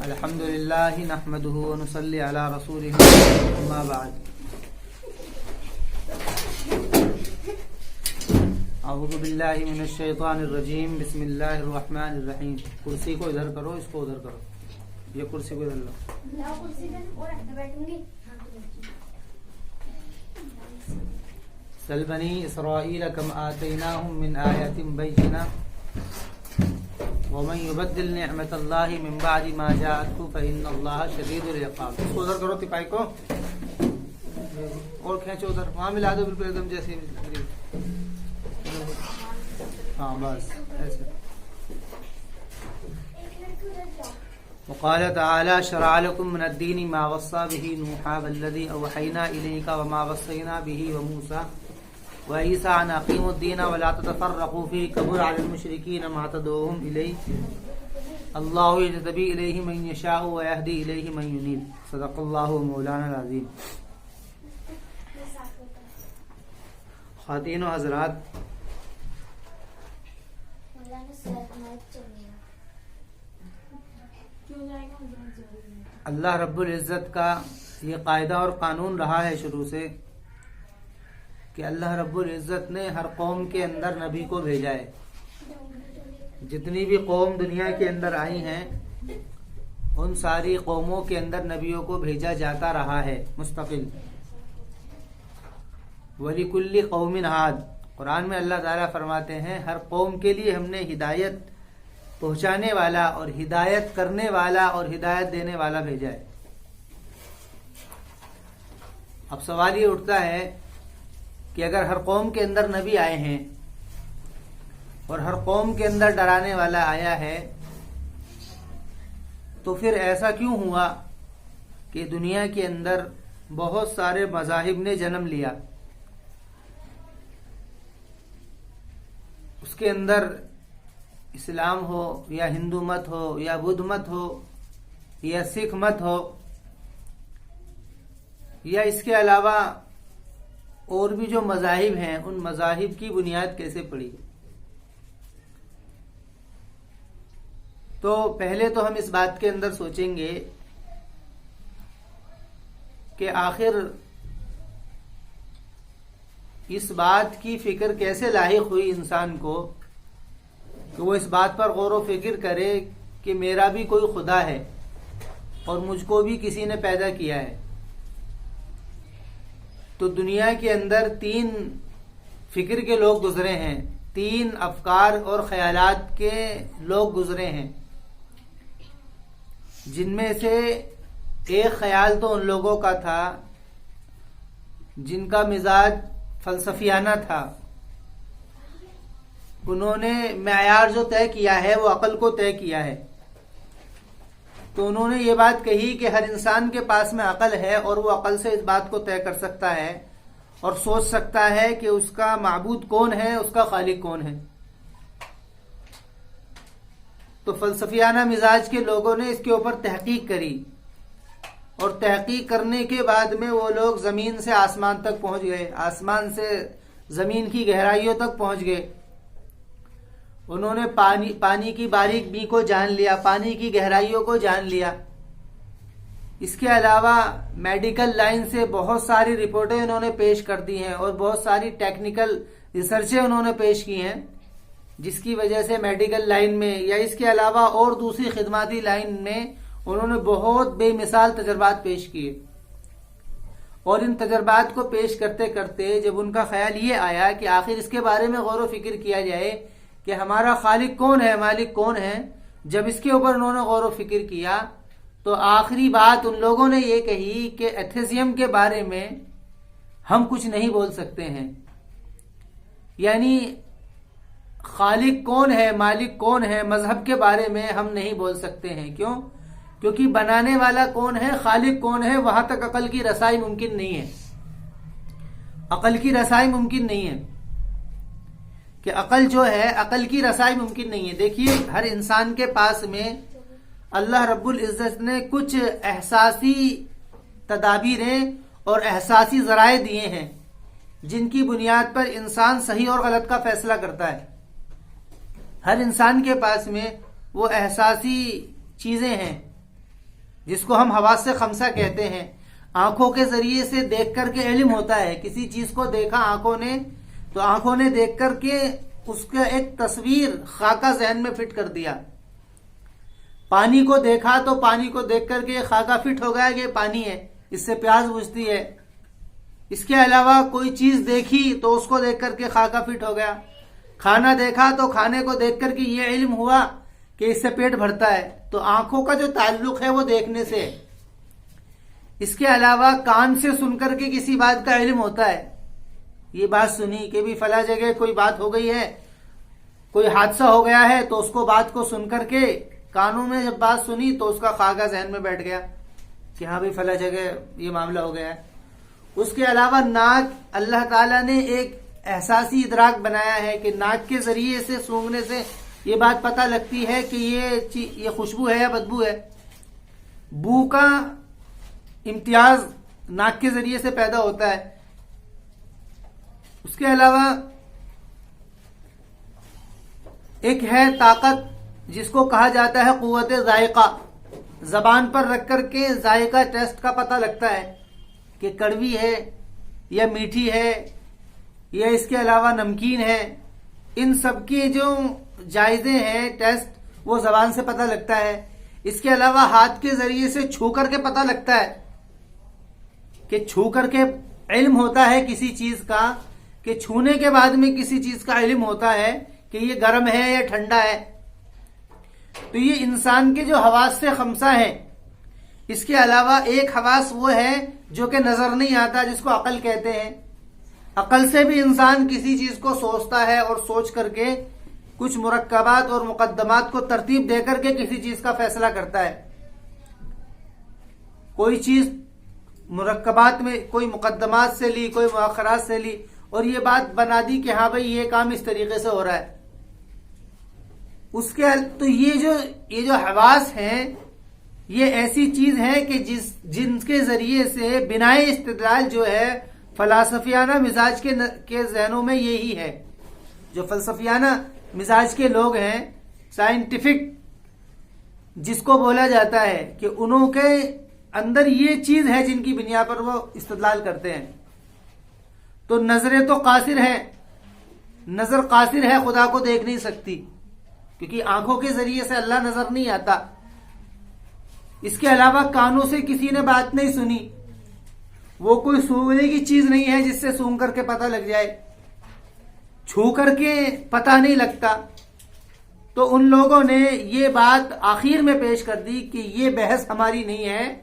الحمد لله نحمده ونصلي على رسوله اما بعد اعوذ باللہ من الشیطان الرجیم بسم اللہ الرحمن الرحیم. کرسی کو ادھر کرو, اس کو ادھر کرو, یہ کرسی کو ادھر لو. سل بنی اسرائیل کم آتیناہم من آیات بینہ ومن يبدل نعمت اللہ من بعد ما جاءته فإن اللہ شدید العقاب. اس کو ادھر کرو, تپائی کو اور کھینچو ادھر, وہاں ملا دو بالکل ایک دم جیسے. ہاں بس ایسے. وقال تعالی شرع لكم من الدین ما وصى به نوحا والذی اوحینا الیک وما وصینا به وموسیٰ وعیسیٰ ان اقیموا الدین ولا تتفرقوا فیہ کبر علی المشرکین ما تدعوهم الیہ اللہ یجتبی الیہ من یشاء ویہدی الیہ من ینیب. صدق اللہ مولانا العظیم. خواتین و حضرات, اللہ رب العزت کا یہ قاعدہ اور قانون رہا ہے شروع سے کہ اللہ رب العزت نے ہر قوم کے اندر نبی کو بھیجا ہے. جتنی بھی قوم دنیا کے اندر آئی ہیں ان ساری قوموں کے اندر نبیوں کو بھیجا جاتا رہا ہے مستقل. وَلِكُلِّ قَوْمٍ هَادٍ, قرآن میں اللہ تعالیٰ فرماتے ہیں ہر قوم کے لیے ہم نے ہدایت پہنچانے والا اور ہدایت کرنے والا اور ہدایت دینے والا بھیجا ہے. اب سوال یہ اٹھتا ہے کہ اگر ہر قوم کے اندر نبی آئے ہیں اور ہر قوم کے اندر ڈرانے والا آیا ہے تو پھر ایسا کیوں ہوا کہ دنیا کے اندر بہت سارے مذاہب نے جنم لیا؟ اس کے اندر اسلام ہو یا ہندو مت ہو یا بدھ مت ہو یا سکھ مت ہو یا اس کے علاوہ اور بھی جو مذاہب ہیں, ان مذاہب کی بنیاد کیسے پڑی؟ تو پہلے تو ہم اس بات کے اندر سوچیں گے کہ آخر اس بات کی فکر کیسے لاحق ہوئی انسان کو کہ وہ اس بات پر غور و فکر کرے کہ میرا بھی کوئی خدا ہے اور مجھ کو بھی کسی نے پیدا کیا ہے. تو دنیا کے اندر تین فکر کے لوگ گزرے ہیں, تین افکار اور خیالات کے لوگ گزرے ہیں, جن میں سے ایک خیال تو ان لوگوں کا تھا جن کا مزاج فلسفیانہ تھا. انہوں نے معیار جو طے کیا ہے وہ عقل کو طے کیا ہے. تو انہوں نے یہ بات کہی کہ ہر انسان کے پاس میں عقل ہے اور وہ عقل سے اس بات کو طے کر سکتا ہے اور سوچ سکتا ہے کہ اس کا معبود کون ہے, اس کا خالق کون ہے. تو فلسفیانہ مزاج کے لوگوں نے اس کے اوپر تحقیق کری اور تحقیق کرنے کے بعد میں وہ لوگ زمین سے آسمان تک پہنچ گئے, آسمان سے زمین کی گہرائیوں تک پہنچ گئے. انہوں نے پانی کی باریک بی کو جان لیا, پانی کی گہرائیوں کو جان لیا. اس کے علاوہ میڈیکل لائن سے بہت ساری رپورٹیں انہوں نے پیش کر دی ہیں اور بہت ساری ٹیکنیکل ریسرچیں انہوں نے پیش کی ہیں, جس کی وجہ سے میڈیکل لائن میں یا اس کے علاوہ اور دوسری خدماتی لائن میں انہوں نے بہت بے مثال تجربات پیش کیے. اور ان تجربات کو پیش کرتے کرتے جب ان کا خیال یہ آیا کہ آخر اس کے بارے میں غور و فکر کیا جائے کہ ہمارا خالق کون ہے, مالک کون ہے, جب اس کے اوپر انہوں نے غور و فکر کیا تو آخری بات ان لوگوں نے یہ کہی کہ ایتھیزم کے بارے میں ہم کچھ نہیں بول سکتے ہیں. یعنی خالق کون ہے, مالک کون ہے, مذہب کے بارے میں ہم نہیں بول سکتے ہیں. کیوں؟ کیونکہ بنانے والا کون ہے, خالق کون ہے, وہاں تک عقل کی رسائی ممکن نہیں ہے. عقل کی رسائی ممکن نہیں ہے کہ عقل جو ہے, عقل کی رسائی ممکن نہیں ہے. دیکھیے ہر انسان کے پاس میں اللہ رب العزت نے کچھ احساسی تدابیریں اور احساسی ذرائع دیے ہیں جن کی بنیاد پر انسان صحیح اور غلط کا فیصلہ کرتا ہے. ہر انسان کے پاس میں وہ احساسی چیزیں ہیں جس کو ہم حواس خمسہ کہتے ہیں، آنکھوں کے ذریعے سے دیکھ کر کے علم ہوتا ہے. کسی چیز کو دیکھا آنکھوں نے تو آنکھوں نے دیکھ کر کے اس کا ایک تصویر خاکہ ذہن میں فٹ کر دیا. پانی کو دیکھا تو پانی کو دیکھ کر کے خاکہ فٹ ہو گیا کہ یہ پانی ہے، اس سے پیاس بجھتی ہے. اس کے علاوہ کوئی چیز دیکھی تو اس کو دیکھ کر کے خاکہ فٹ ہو گیا. کھانا دیکھا تو کھانے کو دیکھ کر کے یہ علم ہوا کہ اس سے پیٹ بھرتا ہے. تو آنکھوں کا جو تعلق ہے وہ دیکھنے سے. اس کے علاوہ کان سے سن کر کے کسی بات کا علم ہوتا ہے. یہ بات سنی کہ بھی فلاں جگہ کوئی بات ہو گئی ہے، کوئی حادثہ ہو گیا ہے، تو اس کو بات کو سن کر کے کانوں میں جب بات سنی تو اس کا خاکہ ذہن میں بیٹھ گیا کہ ہاں بھی فلاں جگہ یہ معاملہ ہو گیا ہے. اس کے علاوہ ناک، اللہ تعالیٰ نے ایک احساسی ادراک بنایا ہے کہ ناک کے ذریعے سے سونگھنے سے یہ بات پتہ لگتی ہے کہ یہ خوشبو ہے یا بدبو ہے. بو کا امتیاز ناک کے ذریعے سے پیدا ہوتا ہے. اس کے علاوہ ایک ہے طاقت جس کو کہا جاتا ہے قوت ذائقہ. زبان پر رکھ کر کے ذائقہ ٹیسٹ کا پتہ لگتا ہے کہ کڑوی ہے یا میٹھی ہے یا اس کے علاوہ نمکین ہے. ان سب کے جو جائزے ہیں ٹیسٹ وہ زبان سے پتہ لگتا ہے. اس کے علاوہ ہاتھ کے ذریعے سے چھو کر کے پتہ لگتا ہے کہ چھو کر کے علم ہوتا ہے کسی چیز کا، کہ چھونے کے بعد میں کسی چیز کا علم ہوتا ہے کہ یہ گرم ہے یا ٹھنڈا ہے. تو یہ انسان کے جو حواس سے خمسہ ہیں. اس کے علاوہ ایک حواس وہ ہے جو کہ نظر نہیں آتا، جس کو عقل کہتے ہیں. عقل سے بھی انسان کسی چیز کو سوچتا ہے اور سوچ کر کے کچھ مرکبات اور مقدمات کو ترتیب دے کر کے کسی چیز کا فیصلہ کرتا ہے. کوئی چیز مرکبات میں کوئی مقدمات سے لی، کوئی مؤخرات سے لی اور یہ بات بنا دی کہ ہاں بھائی یہ کام اس طریقے سے ہو رہا ہے. اس کے تو یہ جو حواس ہیں یہ ایسی چیز ہے کہ جن کے ذریعے سے بنائے استدلال جو ہے فلسفیانہ مزاج کے ذہنوں میں یہی ہے. جو فلسفیانہ مزاج کے لوگ ہیں، سائنٹیفک جس کو بولا جاتا ہے، کہ انہوں کے اندر یہ چیز ہے جن کی بنیاد پر وہ استدلال کرتے ہیں. تو نظریں تو قاصر ہیں، نظر قاصر ہے، خدا کو دیکھ نہیں سکتی کیونکہ آنکھوں کے ذریعے سے اللہ نظر نہیں آتا. اس کے علاوہ کانوں سے کسی نے بات نہیں سنی، وہ کوئی سونگنے کی چیز نہیں ہے جس سے سونگ کر کے پتہ لگ جائے. چھو کر کے پتہ نہیں لگتا. تو ان لوگوں نے یہ بات آخر میں پیش کر دی کہ یہ بحث ہماری نہیں ہے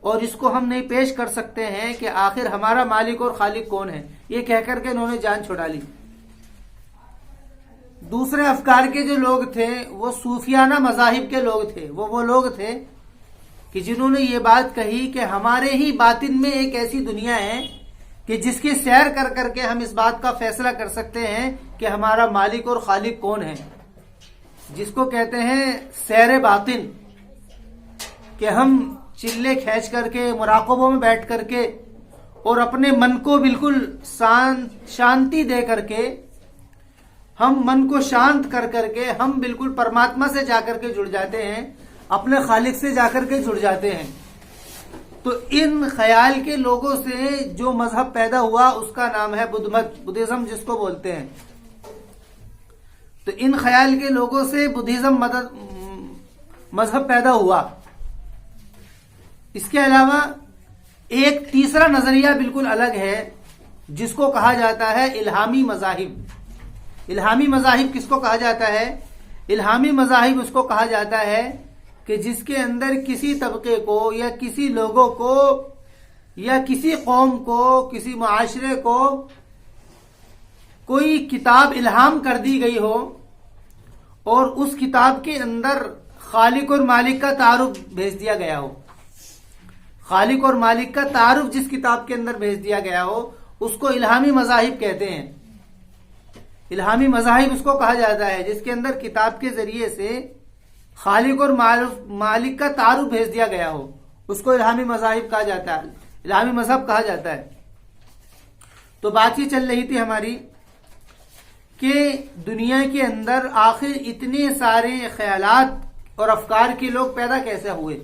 اور اس کو ہم نہیں پیش کر سکتے ہیں کہ آخر ہمارا مالک اور خالق کون ہے. یہ کہہ کر کے انہوں نے جان چھڑا لی. دوسرے افکار کے جو لوگ تھے وہ صوفیانہ مذاہب کے لوگ تھے. وہ لوگ تھے کہ جنہوں نے یہ بات کہی کہ ہمارے ہی باطن میں ایک ایسی دنیا ہے کہ جس کی سیر کر کر کے ہم اس بات کا فیصلہ کر سکتے ہیں کہ ہمارا مالک اور خالق کون ہے. جس کو کہتے ہیں سیر باطن، کہ ہم چلے کھینچ کر کے مراقبوں میں بیٹھ کر کے اور اپنے من کو بالکل شانتی دے کر کے، ہم من کو شانت کر کر کے ہم بالکل پرماتما سے جا کر کے جڑ جاتے ہیں، اپنے خالق سے جا کر کے جڑ جاتے ہیں. تو ان خیال کے لوگوں سے جو مذہب پیدا ہوا اس کا نام ہے بدھ مت، بدھزم جس کو بولتے ہیں. تو ان خیال کے لوگوں سے بدھزم مذہب پیدا ہوا. اس کے علاوہ ایک تیسرا نظریہ بالکل الگ ہے جس کو کہا جاتا ہے الہامی مذاہب. الہامی مذاہب کس کو کہا جاتا ہے؟ الہامی مذاہب اس کو کہا جاتا ہے کہ جس کے اندر کسی طبقے کو یا کسی لوگوں کو یا کسی قوم کو، کسی معاشرے کو کوئی کتاب الہام کر دی گئی ہو اور اس کتاب کے اندر خالق اور مالک کا تعارف بھیج دیا گیا ہو. خالق اور مالک کا تعارف جس کتاب کے اندر بھیج دیا گیا ہو اس کو الہامی مذاہب کہتے ہیں. الہامی مذاہب اس کو کہا جاتا ہے جس کے اندر کتاب کے ذریعے سے خالق اور مالک کا تعارف بھیج دیا گیا ہو، اس کو الہامی مذاہب کہا جاتا ہے، الہامی مذہب کہا جاتا ہے. تو بات یہ چل رہی تھی ہماری کہ دنیا کے اندر آخر اتنے سارے خیالات اور افکار کے لوگ پیدا کیسے ہوئے.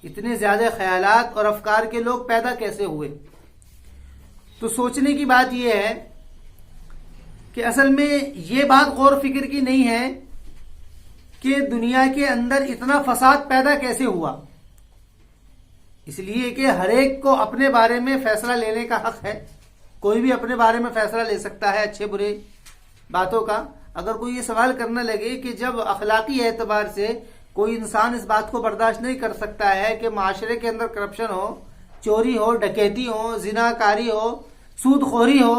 اتنے زیادہ خیالات اور افکار کے لوگ پیدا کیسے ہوئے؟ تو سوچنے کی بات یہ ہے کہ اصل میں یہ بات غور فکر کی نہیں ہے کہ دنیا کے اندر اتنا فساد پیدا کیسے ہوا. اس لیے کہ ہر ایک کو اپنے بارے میں فیصلہ لینے کا حق ہے. کوئی بھی اپنے بارے میں فیصلہ لے سکتا ہے اچھے برے باتوں کا. اگر کوئی یہ سوال کرنے لگے کہ جب اخلاقی اعتبار سے کوئی انسان اس بات کو برداشت نہیں کر سکتا ہے کہ معاشرے کے اندر کرپشن ہو، چوری ہو، ڈکیتی ہو، زناکاری ہو، سود خوری ہو،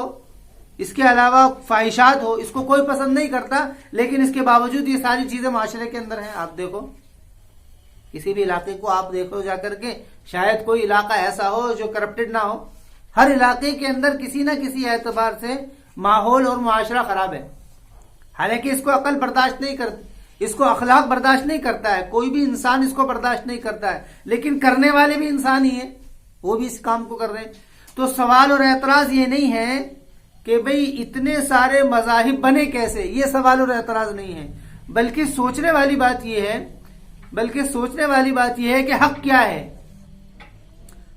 اس کے علاوہ فاحشات ہو، اس کو کوئی پسند نہیں کرتا، لیکن اس کے باوجود یہ ساری چیزیں معاشرے کے اندر ہیں. آپ دیکھو کسی بھی علاقے کو آپ دیکھو جا کر کے، شاید کوئی علاقہ ایسا ہو جو کرپٹڈ نہ ہو. ہر علاقے کے اندر کسی نہ کسی اعتبار سے ماحول اور معاشرہ خراب ہے. حالانکہ اس کو عقل برداشت نہیں کرتی، اس کو اخلاق برداشت نہیں کرتا ہے، کوئی بھی انسان اس کو برداشت نہیں کرتا ہے، لیکن کرنے والے بھی انسان ہی ہیں، وہ بھی اس کام کو کر رہے ہیں. تو سوال اور اعتراض یہ نہیں ہے کہ بھئی اتنے سارے مذاہب بنے کیسے، یہ سوال اور اعتراض نہیں ہے، بلکہ سوچنے والی بات یہ ہے کہ حق کیا ہے.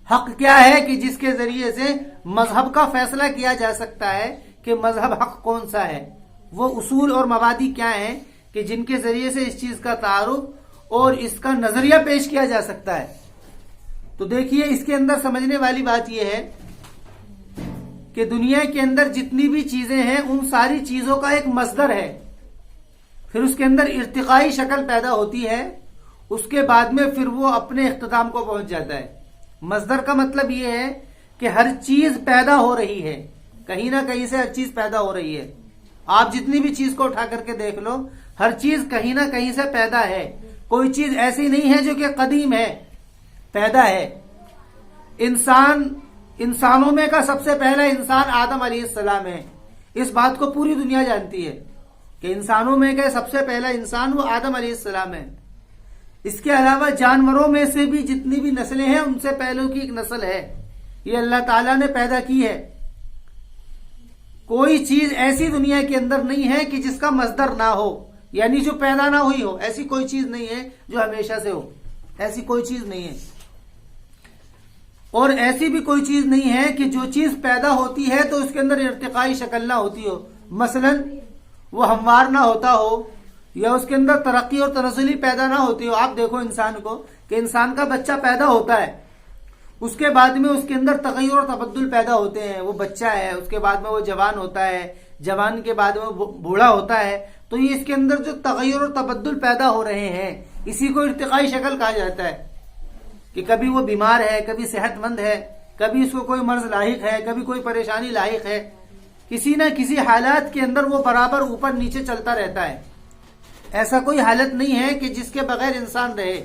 حق کیا ہے کہ جس کے ذریعے سے مذہب کا فیصلہ کیا جا سکتا ہے کہ مذہب حق کون سا ہے. وہ اصول اور مبادی کیا ہیں کہ جن کے ذریعے سے اس چیز کا تعارف اور اس کا نظریہ پیش کیا جا سکتا ہے. تو دیکھیے اس کے اندر سمجھنے والی بات یہ ہے کہ دنیا کے اندر جتنی بھی چیزیں ہیں ان ساری چیزوں کا ایک مصدر ہے، پھر اس کے اندر ارتقائی شکل پیدا ہوتی ہے، اس کے بعد میں پھر وہ اپنے اختتام کو پہنچ جاتا ہے. مصدر کا مطلب یہ ہے کہ ہر چیز پیدا ہو رہی ہے، کہیں نہ کہیں سے ہر چیز پیدا ہو رہی ہے. آپ جتنی بھی چیز کو اٹھا کر کے دیکھ لو، ہر چیز کہیں نہ کہیں سے پیدا ہے. کوئی چیز ایسی نہیں ہے جو کہ قدیم ہے، پیدا ہے. انسانوں میں کا سب سے پہلا انسان آدم علیہ السلام ہے. اس بات کو پوری دنیا جانتی ہے کہ انسانوں میں کا سب سے پہلا انسان وہ آدم علیہ السلام ہے. اس کے علاوہ جانوروں میں سے بھی جتنی بھی نسلیں ہیں ان سے پہلوں کی ایک نسل ہے، یہ اللہ تعالیٰ نے پیدا کی ہے. کوئی چیز ایسی دنیا کے اندر نہیں ہے کہ جس کا مصدر نہ ہو، یعنی جو پیدا نہ ہوئی ہو. ایسی کوئی چیز نہیں ہے جو ہمیشہ سے ہو، ایسی کوئی چیز نہیں ہے. اور ایسی بھی کوئی چیز نہیں ہے کہ جو چیز پیدا ہوتی ہے تو اس کے اندر ارتقائی شکل نہ ہوتی ہو. مثلا وہ ہموار نہ ہوتا ہو یا اس کے اندر ترقی اور تنزلی پیدا نہ ہوتی ہو. آپ دیکھو انسان کو کہ انسان کا بچہ پیدا ہوتا ہے، اس کے بعد میں اس کے اندر تغیر اور تبدل پیدا ہوتے ہیں. وہ بچہ ہے، اس کے بعد میں وہ جوان ہوتا ہے، جوان کے بعد میں وہ بوڑھا ہوتا ہے. تو یہ اس کے اندر جو تغیر اور تبدل پیدا ہو رہے ہیں اسی کو ارتقائی شکل کہا جاتا ہے. کہ کبھی وہ بیمار ہے، کبھی صحت مند ہے، کبھی اس کو کوئی مرض لاحق ہے، کبھی کوئی پریشانی لاحق ہے. کسی نہ کسی حالات کے اندر وہ برابر اوپر نیچے چلتا رہتا ہے. ایسا کوئی حالت نہیں ہے کہ جس کے بغیر انسان رہے.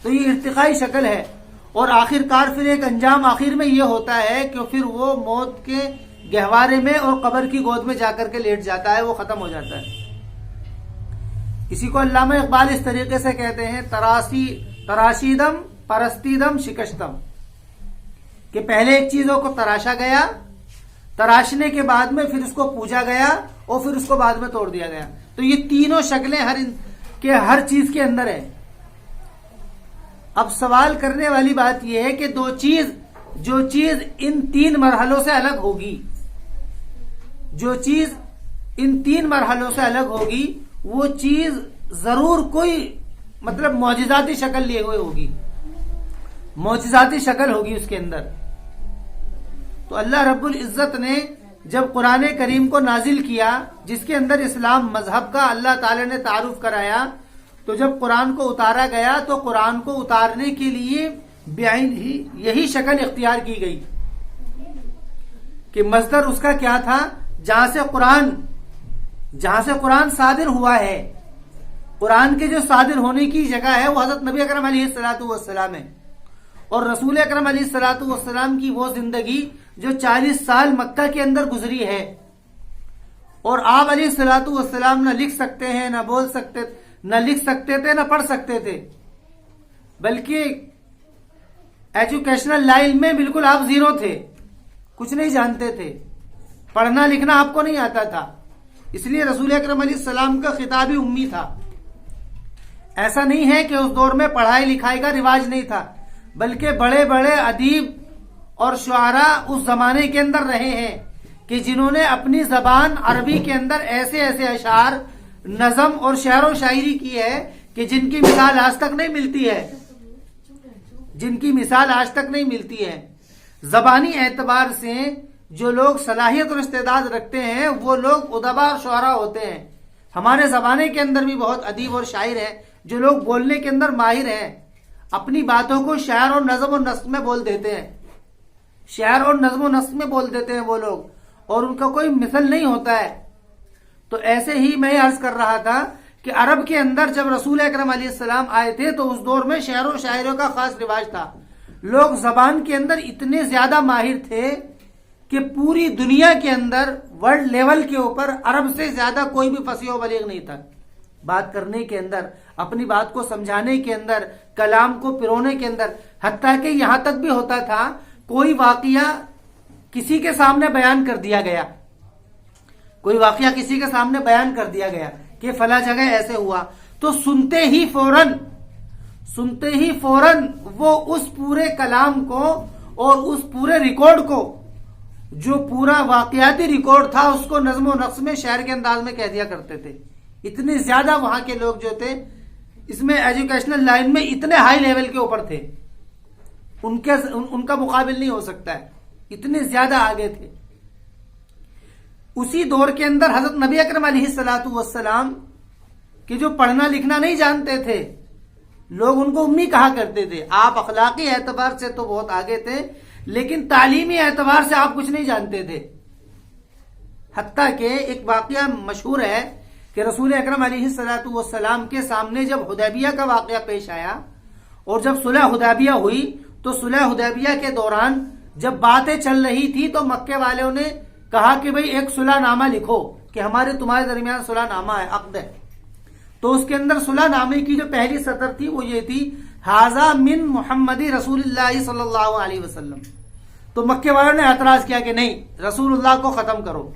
تو یہ ارتقائی شکل ہے. اور آخر کار پھر ایک انجام آخر میں یہ ہوتا ہے کہ پھر وہ موت کے گہوارے میں اور قبر کی گود میں جا کر کے لیٹ جاتا ہے، وہ ختم ہو جاتا ہے. اسی کو علامہ اقبال اس طریقے سے کہتے ہیں، تراشیدم پرستیدم شکشتم، کہ پہلے ایک چیزوں کو تراشا گیا، تراشنے کے بعد میں پھر اس کو پوجا گیا اور پھر اس کو بعد میں توڑ دیا گیا. تو یہ تینوں شکلیں ہر چیز کے اندر ہے. اب سوال کرنے والی بات یہ ہے کہ جو چیز ان تین مرحلوں سے الگ ہوگی، جو چیز ان تین مرحلوں سے الگ ہوگی وہ چیز ضرور کوئی مطلب معجزاتی شکل لیے ہوئے ہوگی، معجزاتی شکل ہوگی اس کے اندر. تو اللہ رب العزت نے جب قرآن کریم کو نازل کیا جس کے اندر اسلام مذہب کا اللہ تعالی نے تعارف کرایا، تو جب قرآن کو اتارا گیا تو قرآن کو اتارنے کے لیے بعین ہی یہی شکل اختیار کی گئی کہ مصدر اس کا کیا تھا، جہاں سے قرآن صادر ہوا ہے. قرآن کے جو صادر ہونے کی جگہ ہے وہ حضرت نبی اکرم علیہ الصلوۃ والسلام ہے. اور رسول اکرم علیہ الصلوۃ والسلام کی وہ زندگی جو 40 سال مکہ کے اندر گزری ہے، اور آپ علیہ الصلوۃ والسلام نہ لکھ سکتے ہیں، نہ بول سکتے، نہ لکھ سکتے تھے، نہ پڑھ سکتے تھے، بلکہ ایجوکیشنل لائن میں بالکل آپ زیرو تھے، کچھ نہیں جانتے تھے، پڑھنا لکھنا آپ کو نہیں آتا تھا. اس لیے رسول اکرم علیہ السلام کا خطاب ہی امی تھا. ایسا نہیں ہے کہ اس دور میں پڑھائی لکھائی کا رواج نہیں تھا، بلکہ بڑے بڑے ادیب اور شعراء اس زمانے کے اندر رہے ہیں کہ جنہوں نے اپنی زبان عربی کے اندر ایسے ایسے اشعار، نظم اور شعر و شاعری کی ہے کہ جن کی مثال آج تک نہیں ملتی ہے، جن کی مثال آج تک نہیں ملتی ہے۔ زبانی اعتبار سے جو لوگ صلاحیت اور استعداد رکھتے ہیں وہ لوگ ادبا اور شعراء ہوتے ہیں۔ ہمارے زمانے کے اندر بھی بہت ادیب اور شاعر ہیں جو لوگ بولنے کے اندر ماہر ہیں، اپنی باتوں کو شعر اور نظم و نسق میں بول دیتے ہیں، شعر اور نظم و نسق میں بول دیتے ہیں وہ لوگ، اور ان کا کوئی مثل نہیں ہوتا ہے۔ تو ایسے ہی میں عرض کر رہا تھا کہ عرب کے اندر جب رسول اکرم علیہ السلام آئے تھے تو اس دور میں شعر و شاعری کا خاص رواج تھا۔ لوگ زبان کے اندر اتنے زیادہ ماہر تھے کہ پوری دنیا کے اندر ورلڈ لیول کے اوپر عرب سے زیادہ کوئی بھی فصیح و بلیغ نہیں تھا، بات کرنے کے اندر، اپنی بات کو سمجھانے کے اندر، کلام کو پرونے کے اندر، حتیٰ کہ یہاں تک بھی ہوتا تھا کوئی واقعہ کسی کے سامنے بیان کر دیا گیا، کوئی واقعہ کسی کے سامنے بیان کر دیا گیا کہ فلاں جگہ ایسے ہوا، تو سنتے ہی فوراً وہ اس پورے کلام کو اور اس پورے ریکارڈ کو، جو پورا واقعاتی ریکارڈ تھا، اس کو نظم و نقش میں شعر کے انداز میں کہہ دیا کرتے تھے۔ اتنے زیادہ وہاں کے لوگ جو تھے اس میں ایجوکیشنل لائن میں اتنے ہائی لیول کے اوپر تھے، ان کا مقابل نہیں ہو سکتا ہے، اتنے زیادہ آگے تھے۔ اسی دور کے اندر حضرت نبی اکرم علیہ الصلوۃ والسلام کہ جو پڑھنا لکھنا نہیں جانتے تھے، لوگ ان کو امی کہا کرتے تھے۔ آپ اخلاقی اعتبار سے تو بہت آگے تھے لیکن تعلیمی اعتبار سے آپ کچھ نہیں جانتے تھے۔ حتیٰ کہ ایک واقعہ مشہور ہے کہ رسول اکرم علیہ الصلوۃ والسلام کے سامنے جب حدیبیہ کا واقعہ پیش آیا اور جب صلح حدیبیہ ہوئی تو صلح حدیبیہ کے دوران جب باتیں چل رہی تھی تو مکے والوں نے کہا کہ بھئی ایک صلح نامہ لکھو کہ ہمارے تمہارے درمیان صلح نامہ ہے، عقد ہے۔ تو اس کے اندر صلح نامے کی جو پہلی سطر تھی وہ یہ تھی، ھذا من محمد رسول اللہ صلی اللہ علیہ وسلم۔ تو مکے والوں نے اعتراض کیا کہ نہیں، رسول اللہ کو ختم کرو۔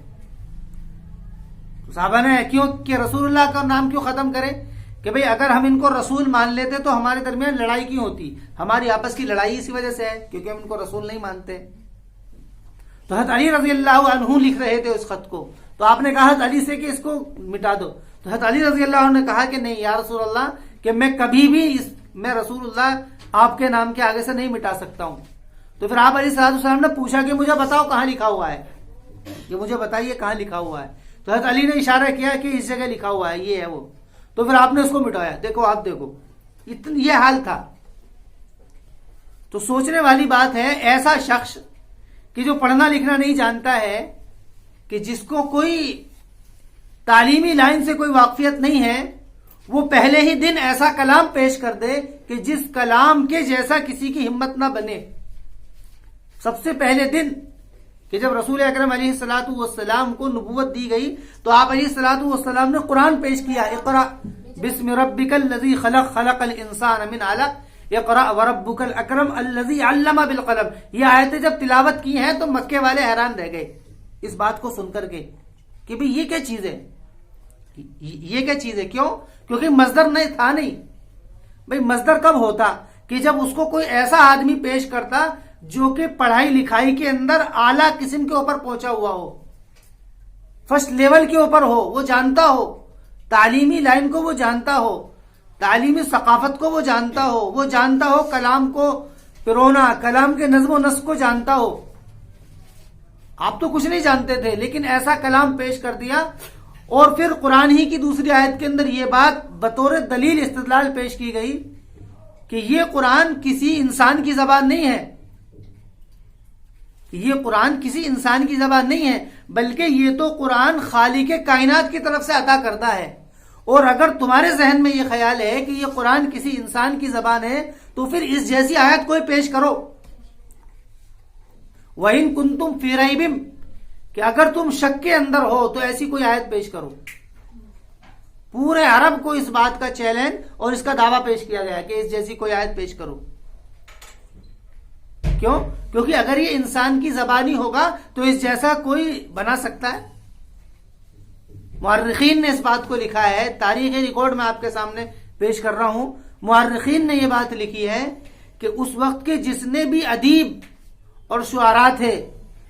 صحابہ نے کیوں کہ رسول اللہ کا نام کیوں ختم کرے کہ بھئی اگر ہم ان کو رسول مان لیتے تو ہمارے درمیان لڑائی کیوں ہوتی؟ ہماری آپس کی لڑائی اسی وجہ سے ہے کیونکہ ہم ان کو رسول نہیں مانتے۔ تو حضرت علی رضی اللہ عنہ لکھ رہے تھے اس خط کو، تو آپ نے کہا حضرت علی سے کہ اس کو مٹا دو، تو حضرت علی رضی اللہ عنہ نے کہا کہ نہیں یا رسول اللہ، کہ میں کبھی بھی میں رسول اللہ آپ کے نام کے آگے سے نہیں مٹا سکتا ہوں۔ تو پھر آپ علیہ السلام نے پوچھا کہ مجھے بتاؤ کہاں لکھا ہوا ہے، کہ مجھے بتائیے کہاں لکھا ہوا ہے۔ تو حضرت علی نے اشارہ کیا کہ اس جگہ لکھا ہوا ہے، یہ ہے وہ۔ تو پھر آپ نے اس کو مٹایا، دیکھو آپ دیکھو، یہ حال تھا۔ تو سوچنے والی بات ہے، ایسا شخص کہ جو پڑھنا لکھنا نہیں جانتا ہے، کہ جس کو کوئی تعلیمی لائن سے کوئی واقفیت نہیں ہے، وہ پہلے ہی دن ایسا کلام پیش کر دے کہ جس کلام کے جیسا کسی کی ہمت نہ بنے۔ سب سے پہلے دن کہ جب رسول اکرم علیہ الصلوۃ والسلام کو نبوت دی گئی تو آپ علیہ الصلوۃ والسلام نے قرآن پیش کیا، اقرأ بسم ربک الذی خلق، خلق الانسان من علق، اقرأ وربک الاکرم الذی علم بالقلم۔ یہ آیتیں جب تلاوت کی ہیں تو مکے والے حیران رہ گئے اس بات کو سن کر کے کہ بھئی یہ کیا چیز ہے، یہ کیا چیز ہے؟ کیوں؟ کیونکہ مصدر نہیں تھا۔ نہیں بھئی مصدر کب ہوتا کہ جب اس کو کوئی ایسا آدمی پیش کرتا جو کہ پڑھائی لکھائی کے اندر اعلیٰ قسم کے اوپر پہنچا ہوا ہو، فرسٹ لیول کے اوپر ہو، وہ جانتا ہو تعلیمی لائن کو، وہ جانتا ہو تعلیمی ثقافت کو، وہ جانتا ہو کلام کو پرونا، کلام کے نظم و نسق کو جانتا ہو۔ آپ تو کچھ نہیں جانتے تھے لیکن ایسا کلام پیش کر دیا، اور پھر قرآن ہی کی دوسری آیت کے اندر یہ بات بطور دلیل استدلال پیش کی گئی کہ یہ قرآن کسی انسان کی زبان نہیں ہے، یہ قرآن کسی انسان کی زبان نہیں ہے، بلکہ یہ تو قرآن خالق کائنات کی طرف سے عطا کردہ ہے۔ اور اگر تمہارے ذہن میں یہ خیال ہے کہ یہ قرآن کسی انسان کی زبان ہے تو پھر اس جیسی آیت کوئی پیش کرو۔ وَإِن كُنتُمْ فِي رَيْبٍ، کہ اگر تم شک کے اندر ہو تو ایسی کوئی آیت پیش کرو۔ پورے عرب کو اس بات کا چیلنج اور اس کا دعویٰ پیش کیا گیا کہ اس جیسی کوئی آیت پیش کرو۔ کیوں؟ کیونکہ اگر یہ انسان کی زبانی ہوگا تو اس جیسا کوئی بنا سکتا ہے؟ مورخین نے اس بات کو لکھا ہے، تاریخی ریکارڈ میں آپ کے سامنے پیش کر رہا ہوں، مورخین نے یہ بات لکھی ہے کہ اس وقت کے جتنے بھی ادیب اور شعراء تھے،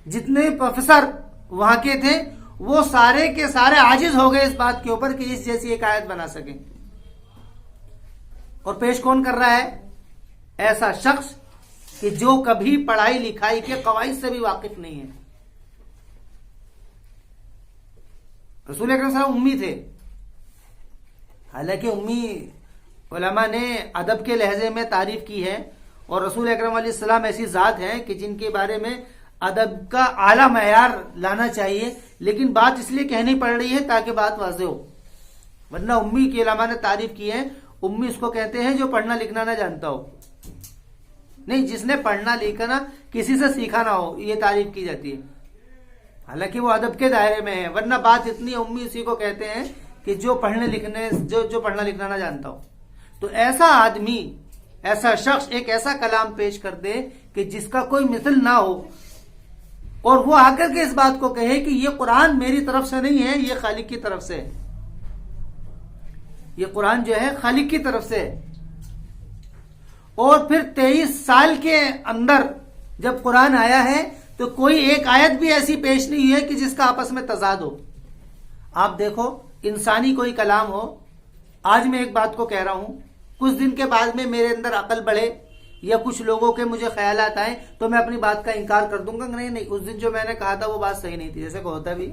جتنے پروفیسر وہاں کے تھے، وہ سارے کے سارے عاجز ہو گئے اس بات کے اوپر کہ اس جیسی ایک آیت بنا سکیں. اور پیش کون کر رہا ہے؟ ایسا شخص کہ جو کبھی پڑھائی لکھائی کے قواعد سے بھی واقف نہیں ہے. رسول اکرم صلی اللہ علیہ وسلم امی تھے، حالانکہ امی علماء نے ادب کے لہجے میں تعریف کی ہے، اور رسول اکرم علیہ السلام ایسی ذات ہیں کہ جن کے بارے میں ادب کا اعلیٰ معیار لانا چاہیے، لیکن بات اس لیے کہنی پڑ رہی ہے تاکہ بات واضح ہو. ورنہ امی کی علماء نے تعریف کی ہے. امی اس کو کہتے ہیں جو پڑھنا لکھنا نہ جانتا ہو، نہیں جس نے پڑھنا لکھنا کسی سے سیکھا نہ ہو، یہ تعریف کی جاتی ہے. حالانکہ وہ ادب کے دائرے میں ہے، ورنہ بات اتنی امی اسی کو کہتے ہیں کہ جو پڑھنے لکھنے جو پڑھنا لکھنا نہ جانتا ہو. تو ایسا آدمی، ایسا شخص ایک ایسا کلام پیش کر دے کہ جس کا کوئی مثل نہ ہو، اور وہ آ کر کے اس بات کو کہے کہ یہ قرآن میری طرف سے نہیں ہے، یہ خالق کی طرف سے ہے. یہ قرآن جو ہے خالق کی طرف سے ہے. اور پھر 23 سال کے اندر جب قرآن آیا ہے تو کوئی ایک آیت بھی ایسی پیش نہیں ہے کہ جس کا آپس میں تضاد ہو. آپ دیکھو، انسانی کوئی کلام ہو، آج میں ایک بات کو کہہ رہا ہوں، کچھ دن کے بعد میں میرے اندر عقل بڑھے یا کچھ لوگوں کے مجھے خیالات آئیں تو میں اپنی بات کا انکار کر دوں گا کہ نہیں اس دن جو میں نے کہا تھا وہ بات صحیح نہیں تھی. جیسے کہ ہوتا بھی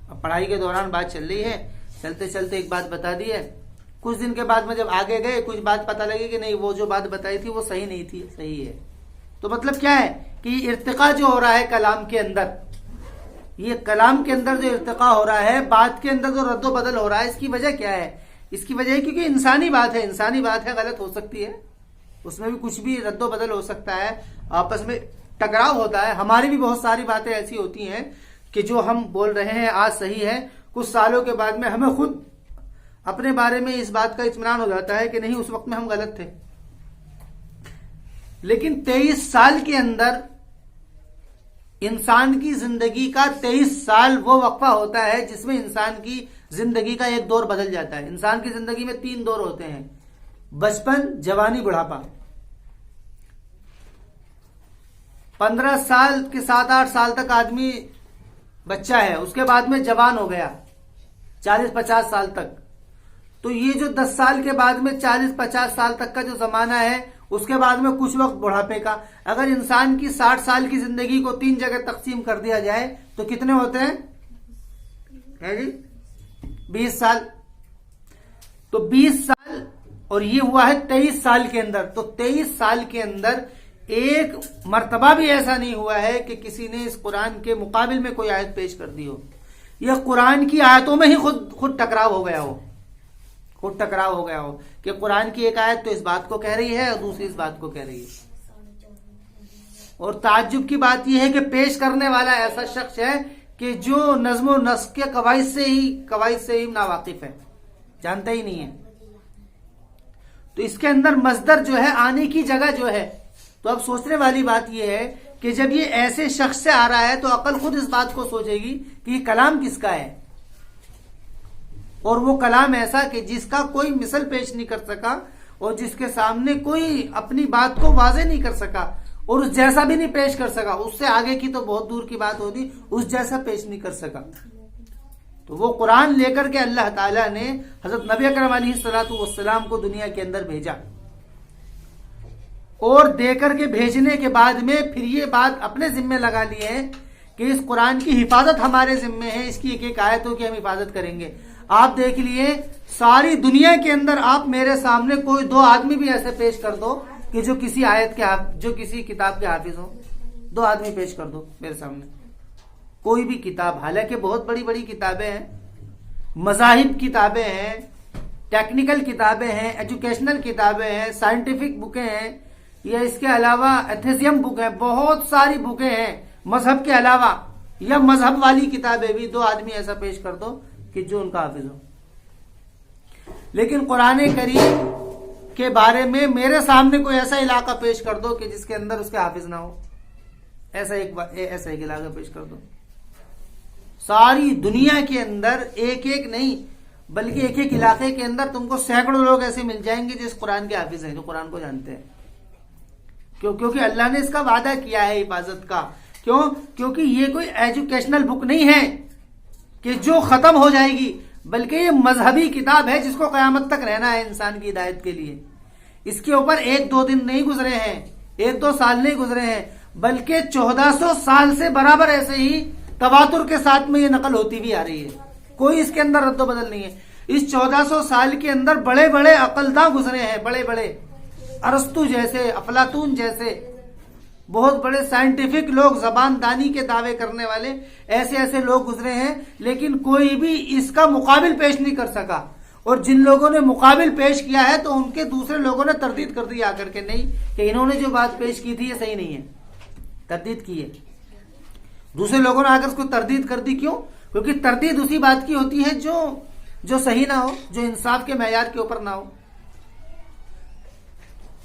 اب پڑھائی کے دوران بات چل رہی ہے، چلتے چلتے ایک بات بتا دی ہے، کچھ دن کے بعد میں جب آگے گئے کچھ بات پتہ لگی کہ نہیں وہ جو بات بتائی تھی وہ صحیح نہیں تھی، صحیح ہے. تو مطلب کیا ہے کہ یہ ارتقاء جو ہو رہا ہے کلام کے اندر، یہ کلام کے اندر جو ارتقاء ہو رہا ہے، بات کے اندر جو رد و بدل ہو رہا ہے، اس کی وجہ کیا ہے؟ اس کی وجہ ہے کیونکہ انسانی بات ہے، انسانی بات ہے، غلط ہو سکتی ہے، اس میں بھی کچھ بھی رد و بدل ہو سکتا ہے، آپس میں ٹکراؤ ہوتا ہے. ہماری بھی بہت ساری باتیں ایسی ہوتی ہیں کہ جو ہم بول رہے ہیں آج صحیح ہے، کچھ سالوں کے بعد میں ہمیں خود اپنے بارے میں اس بات کا اطمینان ہو جاتا ہے کہ نہیں اس وقت میں ہم غلط تھے. لیکن 23 سال کے اندر انسان کی زندگی کا 23 سال وہ وقفہ ہوتا ہے جس میں انسان کی زندگی کا ایک دور بدل جاتا ہے. انسان کی زندگی میں 3 دور ہوتے ہیں: بچپن، جوانی، بڑھاپا. 15 سال کے 7-8 سال تک آدمی بچہ ہے، اس کے بعد میں جوان ہو گیا 40-50 سال تک. تو یہ جو 10 سال کے بعد میں 40-50 سال تک کا جو زمانہ ہے، اس کے بعد میں کچھ وقت بڑھاپے کا. اگر انسان کی 60 سال کی زندگی کو 3 جگہ تقسیم کر دیا جائے تو کتنے ہوتے ہیں جی؟ 20 سال. تو 20 سال اور یہ ہوا ہے 23 سال کے اندر. تو 23 سال کے اندر ایک مرتبہ بھی ایسا نہیں ہوا ہے کہ کسی نے اس قرآن کے مقابل میں کوئی آیت پیش کر دی ہو، یا قرآن کی آیتوں میں ہی خود ٹکراؤ ہو گیا ہو، خود ٹکراؤ ہو گیا ہو کہ قرآن کی ایک آیت تو اس بات کو کہہ رہی ہے اور دوسری اس بات کو کہہ رہی ہے. اور تعجب کی بات یہ ہے کہ پیش کرنے والا ایسا شخص ہے کہ جو نظم و نسق کے قواعد سے ہی ناواقف ہے، جانتا ہی نہیں ہے. تو اس کے اندر مصدر جو ہے، آنے کی جگہ جو ہے، تو اب سوچنے والی بات یہ ہے کہ جب یہ ایسے شخص سے آ رہا ہے تو عقل خود اس بات کو سوچے گی کہ یہ کلام کس کا ہے، اور وہ کلام ایسا کہ جس کا کوئی مثل پیش نہیں کر سکا، اور جس کے سامنے کوئی اپنی بات کو واضح نہیں کر سکا، اور اس جیسا بھی نہیں پیش کر سکا. اس سے آگے کی تو بہت دور کی بات ہوتی، اس جیسا پیش نہیں کر سکا. تو وہ قرآن لے کر کے اللہ تعالیٰ نے حضرت نبی اکرم علیہ الصلوۃ والسلام کو دنیا کے اندر بھیجا، اور دے کر کے بھیجنے کے بعد میں پھر یہ بات اپنے ذمے لگا لی ہے کہ اس قرآن کی حفاظت ہمارے ذمے ہے، اس کی ایک ایک آیتوں کی ہم حفاظت کریں گے. آپ دیکھ لیے ساری دنیا کے اندر آپ میرے سامنے کوئی 2 آدمی بھی ایسے پیش کر دو کہ جو کسی آیت کے جو کسی کتاب کے حافظ ہوں. 2 آدمی پیش کر دو میرے سامنے، کوئی بھی کتاب. حالانکہ بہت بڑی بڑی کتابیں ہیں، مذاہب کتابیں ہیں، ٹیکنیکل کتابیں ہیں، ایجوکیشنل کتابیں ہیں، سائنٹیفک بکیں ہیں، یا اس کے علاوہ ایتھیزم بک ہیں، بہت ساری بکیں ہیں مذہب کے علاوہ، یا مذہب والی کتابیں بھی. 2 آدمی ایسا پیش کر دو کہ جو ان کا حافظ ہو. لیکن قرآن کریم کے بارے میں میرے سامنے کوئی ایسا علاقہ پیش کر دو کہ جس کے اندر اس کے حافظ نہ ہو. ایسا ایک علاقہ پیش کر دو. ساری دنیا کے اندر ایک نہیں بلکہ ایک علاقے کے اندر تم کو سینکڑوں لوگ ایسے مل جائیں گے جو اس قرآن کے حافظ ہیں، جو قرآن کو جانتے ہیں. کیونکہ اللہ نے اس کا وعدہ کیا ہے حفاظت کا. کیوں؟ کیونکہ یہ کوئی ایجوکیشنل بک نہیں ہے کہ جو ختم ہو جائے گی، بلکہ یہ مذہبی کتاب ہے جس کو قیامت تک رہنا ہے انسان کی ہدایت کے لیے. اس کے اوپر 1-2 دن نہیں گزرے ہیں، 1-2 سال نہیں گزرے ہیں، بلکہ 1400 سال سے برابر ایسے ہی تواتر کے ساتھ میں یہ نقل ہوتی بھی آ رہی ہے. کوئی اس کے اندر رد و بدل نہیں ہے. اس 1400 سال کے اندر بڑے بڑے عقلداں گزرے ہیں، بڑے بڑے ارسطو جیسے، افلاطون جیسے بہت بڑے سائنٹیفک لوگ، زبان دانی کے دعوے کرنے والے ایسے ایسے لوگ گزرے ہیں، لیکن کوئی بھی اس کا مقابل پیش نہیں کر سکا. اور جن لوگوں نے مقابل پیش کیا ہے تو ان کے دوسرے لوگوں نے تردید کر دی آ کر کے، نہیں کہ انہوں نے جو بات پیش کی تھی یہ صحیح نہیں ہے، تردید کی ہے. دوسرے لوگوں نے آ کر اس کو تردید کر دی. کیوں؟ کیونکہ تردید اسی بات کی ہوتی ہے جو صحیح نہ ہو، جو انصاف کے معیار کے اوپر نہ ہو.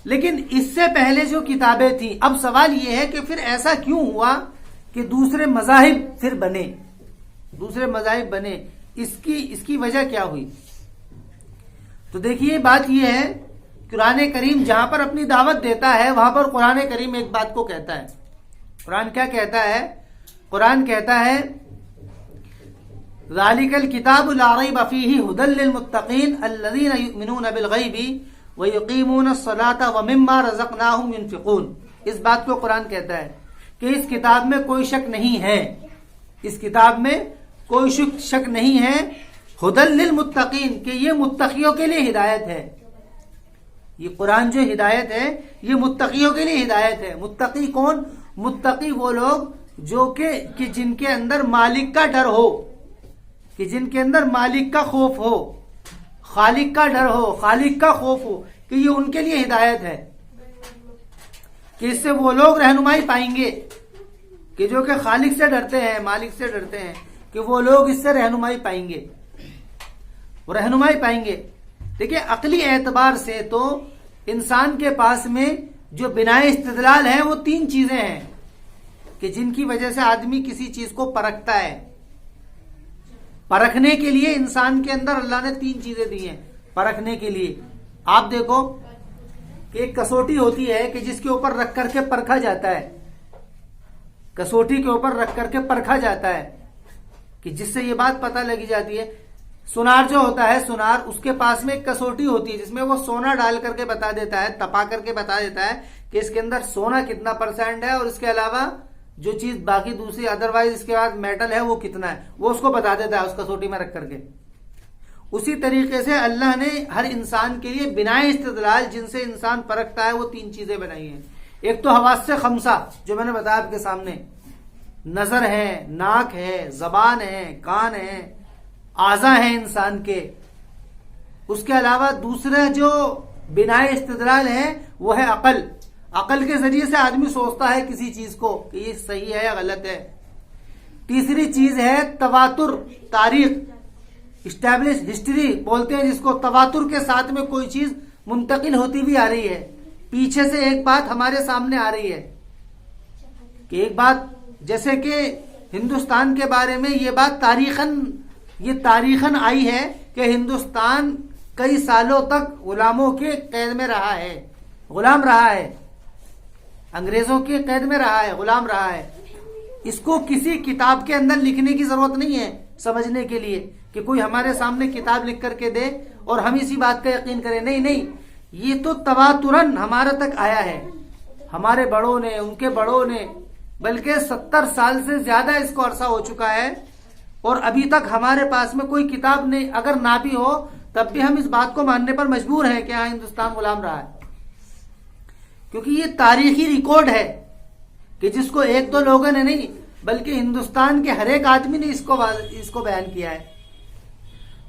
لیکن اس سے پہلے جو کتابیں تھیں، اب سوال یہ ہے کہ پھر ایسا کیوں ہوا کہ دوسرے مذاہب پھر بنے، دوسرے مذاہب بنے؟ اس کی وجہ کیا ہوئی؟ تو دیکھیے بات یہ ہے، قرآن کریم جہاں پر اپنی دعوت دیتا ہے وہاں پر قرآن کریم ایک بات کو کہتا ہے. قرآن کیا کہتا ہے؟ قرآن کہتا ہے ذالک الکتاب لا ریب فیہ ھدی للمتقین الذین یؤمنون بالغیب وَيُقِيمُونَ الصَّلَاةَ وَمِمَّا رَزَقْنَاهُمْ يُنْفِقُونَ. اس بات کو قرآن کہتا ہے کہ اس کتاب میں کوئی شک نہیں ہے، اس کتاب میں کوئی شک نہیں ہے، ہدی للمتقین، کہ یہ متقیوں کے لیے ہدایت ہے. یہ قرآن جو ہدایت ہے یہ متقیوں کے لیے ہدایت ہے. متقی کون؟ متقی وہ لوگ جو کہ جن کے اندر مالک کا ڈر ہو، کہ جن کے اندر مالک کا خوف ہو، خالق کا ڈر ہو، خالق کا خوف ہو، کہ یہ ان کے لیے ہدایت ہے. کہ اس سے وہ لوگ رہنمائی پائیں گے کہ جو کہ خالق سے ڈرتے ہیں، مالک سے ڈرتے ہیں، کہ وہ لوگ اس سے رہنمائی پائیں گے، وہ رہنمائی پائیں گے. دیکھیں عقلی اعتبار سے تو انسان کے پاس میں جو بنائے استدلال ہے وہ 3 چیزیں ہیں کہ جن کی وجہ سے آدمی کسی چیز کو پرکھتا ہے. پرکھنے کے لیے انسان کے اندر اللہ نے 3 چیزیں دی ہیں پرکھنے کے لیے. آپ دیکھو کہ ایک کسوٹی ہوتی ہے کہ جس کے اوپر رکھ کر کے پرکھا جاتا ہے، کسوٹی کے اوپر رکھ کر کے پرکھا جاتا ہے کہ جس سے یہ بات پتہ لگی جاتی ہے. سونار جو ہوتا ہے، سونار، اس کے پاس میں ایک کسوٹی ہوتی ہے جس میں وہ سونا ڈال کر کے بتا دیتا ہے، تپا کر کے بتا دیتا ہے کہ اس کے اندر سونا کتنا % ہے، اور اس کے علاوہ جو چیز باقی دوسری ادروائز اس کے بعد میٹل ہے وہ کتنا ہے، وہ اس کو بتا دیتا ہے اس کسوٹی میں رکھ کر کے. اسی طریقے سے اللہ نے ہر انسان کے لیے بنائے استدلال جن سے انسان پرکھتا ہے وہ 3 چیزیں بنائی ہیں. ایک تو حواس خمسہ جو میں نے بتایا آپ کے سامنے، نظر ہے، ناک ہے، زبان ہے، کان ہے، اعضاء ہیں انسان کے. اس کے علاوہ دوسرا جو بنائے استدلال ہے وہ ہے عقل. عقل کے ذریعے سے آدمی سوچتا ہے کسی چیز کو کہ یہ صحیح ہے یا غلط ہے. تیسری چیز ہے تواتر، تاریخ، اسٹیبلش ہسٹری بولتے ہیں جس کو. تواتر کے ساتھ میں کوئی چیز منتقل ہوتی بھی آ رہی ہے، پیچھے سے ایک بات ہمارے سامنے آ رہی ہے کہ ایک بات، جیسے کہ ہندوستان کے بارے میں یہ بات تاریخاً آئی ہے کہ ہندوستان کئی سالوں تک غلاموں کے قید میں رہا ہے، غلام رہا ہے، انگریزوں کے قید میں رہا ہے، غلام رہا ہے. اس کو کسی کتاب کے اندر لکھنے کی ضرورت نہیں ہے سمجھنے کے لیے کہ کوئی ہمارے سامنے کتاب لکھ کر کے دے اور ہم اسی بات کا یقین کریں. نہیں، یہ تو تواتراً ہمارے تک آیا ہے، ہمارے بڑوں نے، ان کے بڑوں نے، بلکہ 70 سال سے زیادہ اس کو عرصہ ہو چکا ہے اور ابھی تک ہمارے پاس میں کوئی کتاب نہیں. اگر نہ بھی ہو تب بھی ہم اس بات کو ماننے پر مجبور ہیں کہ ہاں ہندوستان غلام رہا ہے، کیونکہ یہ تاریخی ریکارڈ ہے کہ جس کو 1-2 لوگوں نے نہیں بلکہ ہندوستان کے ہر ایک آدمی نے اس کو بیان کیا ہے.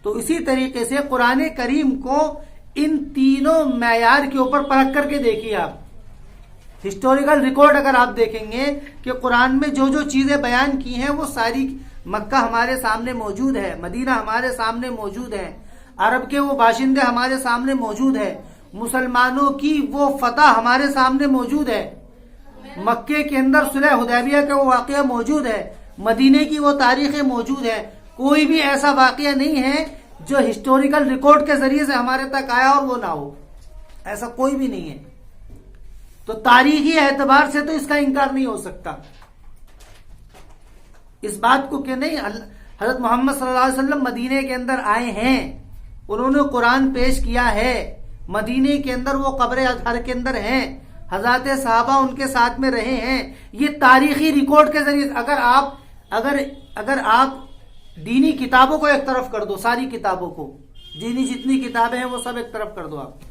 تو اسی طریقے سے قرآن کریم کو ان تینوں معیار کے اوپر پرکھ کر کے دیکھیے آپ. ہسٹوریکل ریکارڈ اگر آپ دیکھیں گے کہ قرآن میں جو جو چیزیں بیان کی ہیں وہ ساری، مکہ ہمارے سامنے موجود ہے، مدینہ ہمارے سامنے موجود ہے، عرب کے وہ باشندے ہمارے سامنے موجود ہے، مسلمانوں کی وہ فتح ہمارے سامنے موجود ہے، مکے کے اندر صلح حدیبیہ کا وہ واقعہ موجود ہے، مدینے کی وہ تاریخیں موجود ہے. کوئی بھی ایسا واقعہ نہیں ہے جو ہسٹوریکل ریکارڈ کے ذریعے سے ہمارے تک آیا اور وہ نہ ہو، ایسا کوئی بھی نہیں ہے. تو تاریخی اعتبار سے تو اس کا انکار نہیں ہو سکتا. اس بات کو کہ نہیں حضرت محمد صلی اللہ علیہ وسلم مدینے کے اندر آئے ہیں, انہوں نے قرآن پیش کیا ہے, مدینے کے اندر وہ قبر اطہر کے اندر ہیں, حضرات صحابہ ان کے ساتھ میں رہے ہیں. یہ تاریخی ریکارڈ کے ذریعے اگر آپ دینی کتابوں کو ایک طرف کر دو, ساری کتابوں کو, دینی جتنی کتابیں ہیں وہ سب ایک طرف کر دو, آپ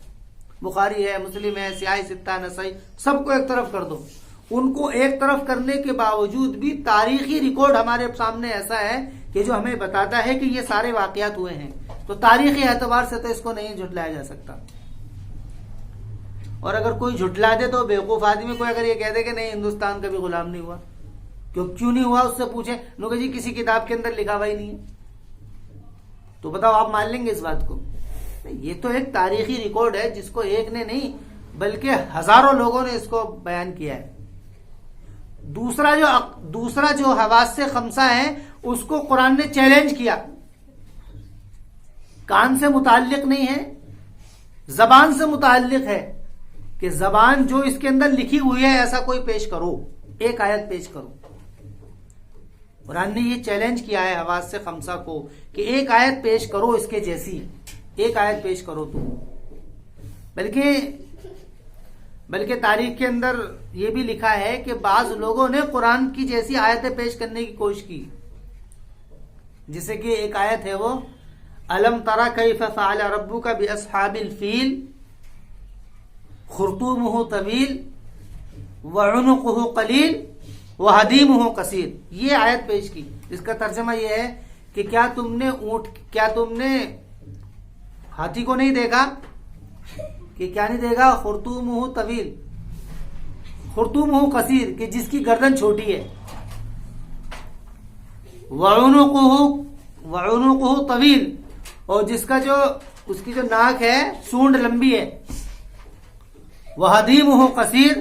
بخاری ہے, مسلم ہے, سیاہ ستہ, نسائی, سب کو ایک طرف کر دو. ان کو ایک طرف کرنے کے باوجود بھی تاریخی ریکارڈ ہمارے سامنے ایسا ہے کہ جو ہمیں بتاتا ہے کہ یہ سارے واقعات ہوئے ہیں. تو تاریخی اعتبار سے تو اس کو نہیں جھٹلایا جا سکتا. اور اگر کوئی جھٹلا دے تو بیوقوف آدمی, کوئی اگر یہ کہہ دے کہ نہیں ہندوستان کبھی غلام نہیں ہوا, کیوں نہیں ہوا, اس سے پوچھیں انہوں کہ جی کسی کتاب کے اندر لکھا ہوا ہی نہیں ہے, تو بتاؤ آپ مان لیں گے اس بات کو؟ یہ تو ایک تاریخی ریکارڈ ہے جس کو ایک نے نہیں بلکہ ہزاروں لوگوں نے اس کو بیان کیا ہے. دوسرا جو حواس خمسہ ہے اس کو قرآن نے چیلنج کیا, کان سے متعلق نہیں ہے, زبان سے متعلق ہے, کہ زبان جو اس کے اندر لکھی ہوئی ہے ایسا کوئی پیش کرو, ایک آیت پیش کرو. قرآن نے یہ چیلنج کیا ہے حواس خمسہ کو کہ ایک آیت پیش کرو اس کے جیسی, ایک آیت پیش کرو تم. بلکہ تاریخ کے اندر یہ بھی لکھا ہے کہ بعض لوگوں نے قرآن کی جیسی آیتیں پیش کرنے کی کوشش کی, جیسے کہ ایک آیت ہے وہ الم تری کیف فعل ربک باصحاب الفیل خرطومہ طویل وعنقہ قلیل وحدیمہ قصیر. یہ آیت پیش کی, جس کا ترجمہ یہ ہے کہ کیا تم نے ہاتھی کو نہیں دیکھا, کہ کیا نہیں دیکھا, خرطومہ طویل, خرطومہ قصیر, کہ جس کی گردن چھوٹی ہے, وعنقہ طویل, اور اس کی جو ناک ہے سونڈ لمبی ہے, وحدیمہ قصیر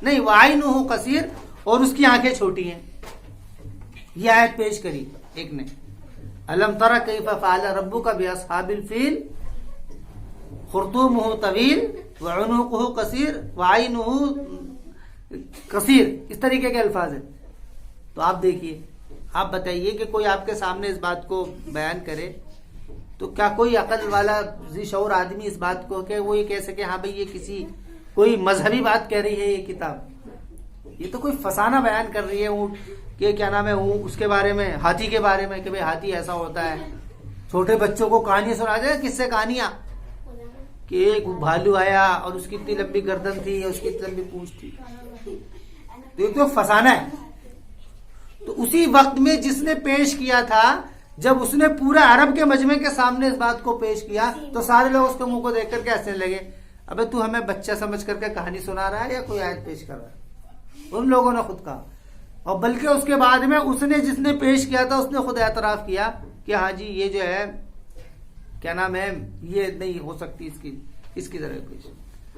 نہیں وعینہ قصیر, اور اس کی آنکھیں چھوٹی ہیں. یہ آیت پیش کری ایک نے, الم تری کیف فعل ربک باصحاب الفیل خرطومہ طویل وعنقہ قصیر وعینہ قصیر, اس طریقے کے الفاظ ہیں. تو آپ دیکھیے, آپ بتائیے کہ کوئی آپ کے سامنے اس بات کو بیان کرے تو کیا کوئی عقل والا ذی شعور آدمی اس بات کو کہ وہ یہ کہہ سکے ہاں بھئی یہ کوئی مذہبی بات کہہ رہی ہے یہ کتاب, یہ تو کوئی فسانہ بیان کر رہی ہے اونٹ کہ کیا نام ہے, اس کے بارے میں, ہاتھی کے بارے میں کہ بھئی ہاتھی ایسا ہوتا ہے. چھوٹے بچوں کو کہانی سنا جائے, کس سے کہانیاں, کہ ایک بھالو آیا اور اس کی اتنی لمبی گردن تھی, اس کی اتنی لمبی پونچھ تھی. تو یہ تو فسانہ ہے. تو اسی وقت میں جس نے پیش کیا تھا, جب اس نے پورے عرب کے مجمع کے سامنے اس بات کو پیش کیا تو سارے لوگ اس کے منہ کو دیکھ کر کے ہنسنے لگے, ابے تو ہمیں بچہ سمجھ کر کے کہانی سنا رہا ہے یا کوئی آیت پیش کر رہا ہے. ان لوگوں نے خود کہا, اور بلکہ اس کے بعد میں جس نے پیش کیا تھا اس نے خود اعتراف کیا کہ ہاں جی یہ جو ہے کیا نام ہے یہ نہیں ہو سکتی اس کی ذرا پیش.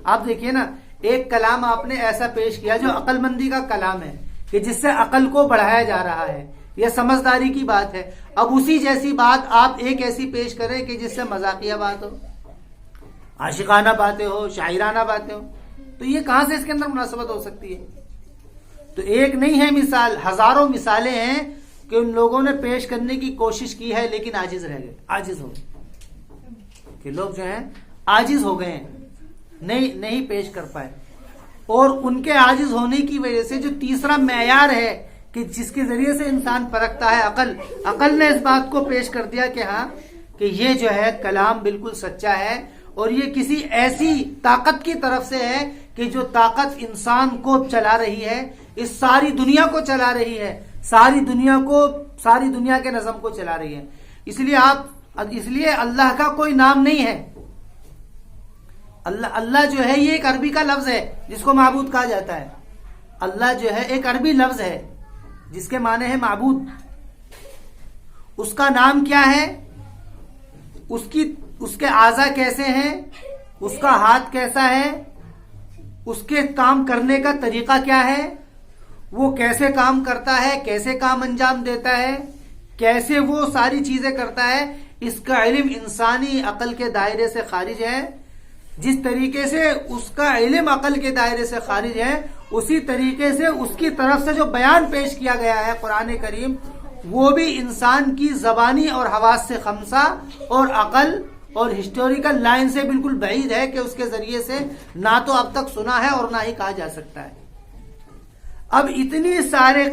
آپ دیکھیے نا, ایک کلام آپ نے ایسا پیش کیا جو عقل مندی کا کلام ہے, کہ جس سے عقل کو بڑھایا جا رہا ہے, یہ سمجھداری کی بات ہے. اب اسی جیسی بات آپ ایک ایسی پیش کریں کہ جس سے مذاقیہ بات ہو, عاشقانہ باتیں ہو, شاعرانہ باتیں ہو, تو یہ کہاں سے اس کے اندر مناسبت ہو سکتی ہے؟ تو ایک نہیں ہے مثال, ہزاروں مثالیں ہیں کہ ان لوگوں نے پیش کرنے کی کوشش کی ہے لیکن عاجز رہ گئے, عاجز ہو گئے, کہ لوگ جو ہیں عاجز ہو گئے ہیں, نہیں پیش کر پائے. اور ان کے عاجز ہونے کی وجہ سے جو تیسرا معیار ہے کہ جس کے ذریعے سے انسان پرکھتا ہے, عقل نے اس بات کو پیش کر دیا کہ ہاں کہ یہ جو ہے کلام بالکل سچا ہے, اور یہ کسی ایسی طاقت کی طرف سے ہے کہ جو طاقت انسان کو چلا رہی ہے, اس ساری دنیا کو چلا رہی ہے, ساری دنیا کے نظم کو چلا رہی ہے. اس لیے اللہ کا کوئی نام نہیں ہے. اللہ جو ہے یہ ایک عربی کا لفظ ہے جس کو معبود کہا جاتا ہے. اللہ جو ہے ایک عربی لفظ ہے جس کے معنی ہے معبود. اس کا نام کیا ہے, اس کے اعضاء کیسے ہیں, اس کا ہاتھ کیسا ہے, اس کے کام کرنے کا طریقہ کیا ہے, وہ کیسے کام کرتا ہے, کیسے کام انجام دیتا ہے, کیسے وہ ساری چیزیں کرتا ہے, اس کا علم انسانی عقل کے دائرے سے خارج ہے. جس طریقے سے اس کا علم عقل کے دائرے سے خارج ہے، اسی طریقے سے اس کی طرف سے جو بیان پیش کیا گیا ہے قرآن کریم، وہ بھی انسان کی زبانی اور حواس سے خمسہ اور عقل اور ہسٹوریکل لائن سے بالکل بعید ہے کہ اس کے ذریعے سے نہ تو اب تک سنا ہے اور نہ ہی کہا جا سکتا ہے۔ اب اتنے سارے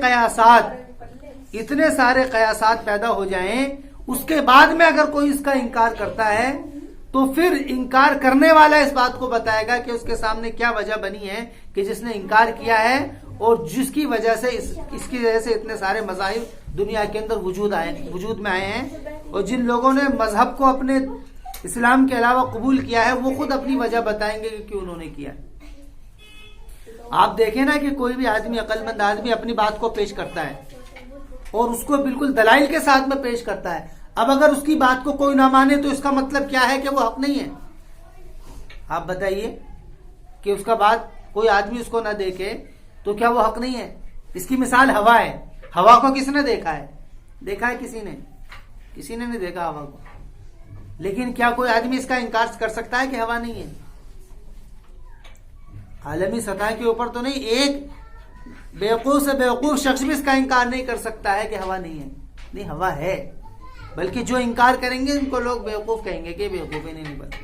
قیاسات پیدا ہو جائیں، اس کے بعد میں اگر کوئی اس کا انکار کرتا ہے تو پھر انکار کرنے والا اس بات کو بتائے گا کہ اس کے سامنے کیا وجہ بنی ہے کہ جس نے انکار کیا ہے، اور جس کی وجہ سے اس کی وجہ سے اتنے سارے مذاہب دنیا کے اندر وجود میں آئے ہیں، اور جن لوگوں نے مذہب کو اپنے اسلام کے علاوہ قبول کیا ہے وہ خود اپنی وجہ بتائیں گے کہ کیوں انہوں نے کیا۔ آپ دیکھیں نا کہ کوئی بھی آدمی، عقل مند آدمی اپنی بات کو پیش کرتا ہے اور اس کو بالکل دلائل کے ساتھ میں پیش کرتا ہے۔ اب اگر اس کی بات کو کوئی نہ مانے تو اس کا مطلب کیا ہے کہ وہ حق نہیں ہے؟ آپ بتائیے کہ اس کا بات کوئی آدمی اس کو نہ دیکھے تو کیا وہ حق نہیں ہے؟ اس کی مثال ہوا ہے۔ ہوا کو کس نے دیکھا ہے؟ دیکھا ہے کسی نے نہیں دیکھا ہوا کو، لیکن کیا کوئی آدمی اس کا انکار کر سکتا ہے کہ ہوا نہیں ہے؟ عالمی سطح کے اوپر تو نہیں، ایک بیوقوف سے بیوقوف شخص بھی اس کا انکار نہیں کر سکتا ہے کہ ہوا نہیں ہے۔ نہیں، ہوا ہے، بلکہ جو انکار کریں گے ان کو لوگ بیوقوف کہیں گے کہ بیوقوف ہی نہیں بنتے،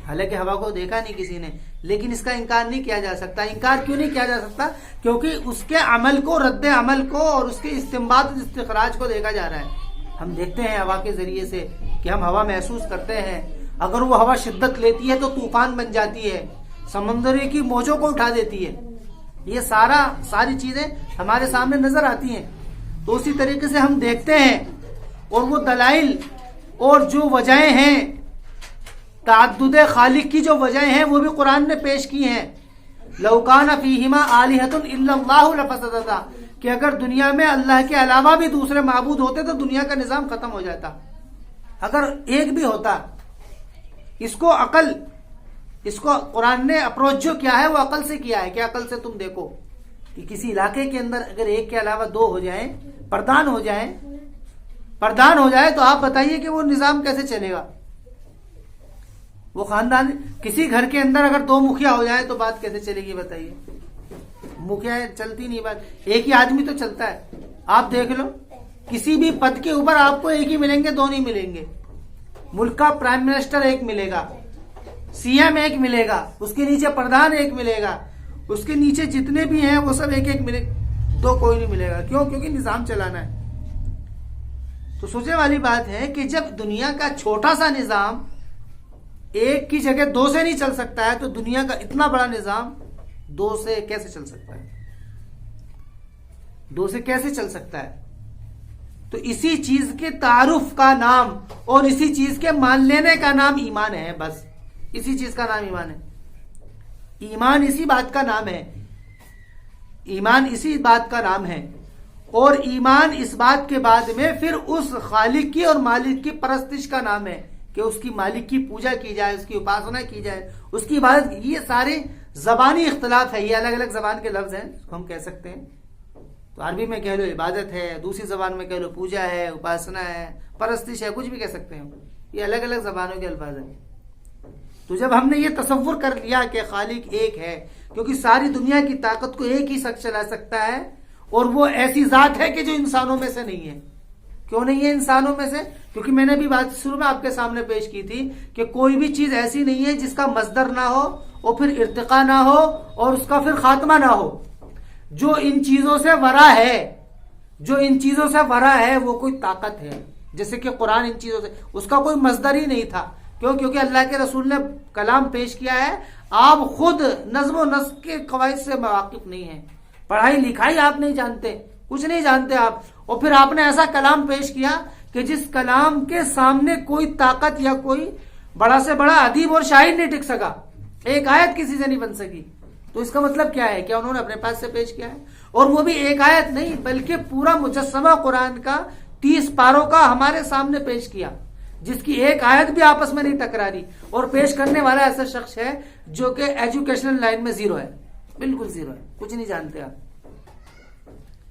حالانکہ ہوا کو دیکھا نہیں کسی نے، لیکن اس کا انکار نہیں کیا جا سکتا۔ انکار کیوں نہیں کیا جا سکتا؟ کیونکہ اس کے عمل کو، رد عمل کو اور اس کے استنباط اور استخراج کو دیکھا جا رہا ہے۔ ہم دیکھتے ہیں ہوا کے ذریعے سے کہ ہم ہوا محسوس کرتے ہیں، اگر وہ ہوا شدت لیتی ہے تو طوفان بن جاتی ہے، سمندری کی موجوں کو اٹھا دیتی ہے۔ یہ ساری چیزیں ہمارے سامنے نظر آتی ہیں۔ تو اسی طریقے سے ہم دیکھتے ہیں، اور وہ دلائل اور جو وجہیں ہیں، تعدد خالق کی جو وجہیں ہیں وہ بھی قرآن نے پیش کی ہیں۔ لَوْ كَانَ فِيهِمَا آلِهَةٌ إِلَّا اللَّهُ لَفَسَدَتَا، کہ اگر دنیا میں اللہ کے علاوہ بھی دوسرے معبود ہوتے تو دنیا کا نظام ختم ہو جاتا۔ اگر ایک بھی ہوتا، اس کو قرآن نے اپروچ جو کیا ہے وہ عقل سے کیا ہے کہ عقل سے تم دیکھو کہ کسی علاقے کے اندر اگر ایک کے علاوہ دو ہو جائیں، پردان ہو جائے تو آپ بتائیے کہ وہ نظام کیسے چلے گا؟ وہ خاندان، کسی گھر کے اندر اگر دو مکھیا ہو جائے تو بات کیسے چلے گی بتائیے؟ مکھیا چلتی نہیں بات، ایک ہی آدمی تو چلتا ہے۔ آپ دیکھ لو کسی بھی پد کے اوپر آپ کو ایک ہی ملیں گے، دو نہیں ملیں گے۔ ملک کا پرائم منسٹر ایک ملے گا، سی ایم ایک ملے گا، اس کے نیچے پردھان ایک ملے گا، اس کے نیچے جتنے بھی ہیں وہ سب ایک ایک ملے، دو کوئی نہیں ملے گا۔ کیوں؟ کیونکہ نظام چلانا ہے۔ تو سوچنے والی بات ہے کہ جب دنیا کا چھوٹا سا نظام ایک کی جگہ دو سے نہیں چل سکتا ہے تو دنیا کا اتنا بڑا نظام دو سے کیسے چل سکتا ہے؟ دو سے کیسے چل سکتا ہے؟ تو اسی چیز کے تعارف کا نام اور اسی چیز کے مان لینے کا نام ایمان ہے۔ بس اسی چیز کا نام ایمان ہے۔ ایمان اسی بات کا نام ہے، ایمان اسی بات کا نام ہے۔ اور ایمان اس بات کے بعد میں پھر اس خالق کی اور مالک کی پرستش کا نام ہے کہ اس کی مالک کی پوجا کی جائے، اس کی اپاسنا کی جائے، اس کی عبادت۔ یہ سارے زبانی اختلاف ہے، یہ الگ الگ زبان کے لفظ ہیں، ہم کہہ سکتے ہیں۔ تو عربی میں کہہ لو عبادت ہے، دوسری زبان میں کہہ لو پوجا ہے، اپاسنا ہے، پرستش ہے، کچھ بھی کہہ سکتے ہیں۔ یہ الگ الگ زبانوں کے الفاظ ہیں۔ تو جب ہم نے یہ تصور کر لیا کہ خالق ایک ہے، کیونکہ ساری دنیا کی طاقت کو ایک ہی شخص چلا سکتا ہے، اور وہ ایسی ذات ہے کہ جو انسانوں میں سے نہیں ہے۔ کیوں نہیں ہے انسانوں میں سے؟ کیونکہ میں نے بھی بات شروع میں آپ کے سامنے پیش کی تھی کہ کوئی بھی چیز ایسی نہیں ہے جس کا مصدر نہ ہو اور پھر ارتقا نہ ہو اور اس کا پھر خاتمہ نہ ہو۔ جو ان چیزوں سے ورا ہے وہ کوئی طاقت ہے، جیسے کہ قرآن ان چیزوں سے، اس کا کوئی مصدر ہی نہیں تھا۔ کیوں؟ کیونکہ اللہ کے رسول نے کلام پیش کیا ہے، آپ خود نظم و نسق کے قواعد سے واقف نہیں ہیں، پڑھائی لکھائی آپ نہیں جانتے، کچھ نہیں جانتے آپ، اور پھر آپ نے ایسا کلام پیش کیا کہ جس کلام کے سامنے کوئی طاقت یا کوئی بڑا سے بڑا ادیب اور شاعر نہیں ٹک سکا، ایک آیت کسی سے نہیں بن سکی۔ تو اس کا مطلب کیا ہے؟ کیا انہوں نے اپنے پاس سے پیش کیا ہے؟ اور وہ بھی ایک آیت نہیں بلکہ پورا مجسمہ قرآن کا 30 پاروں کا ہمارے سامنے پیش کیا، جس کی ایک آیت بھی آپس میں نہیں ٹکرا رہی، اور پیش کرنے والا ایسا شخص ہے جو کہ ایجوکیشنل لائن میں زیرو ہے، بالکل زیرو ہے، کچھ نہیں جانتے آپ۔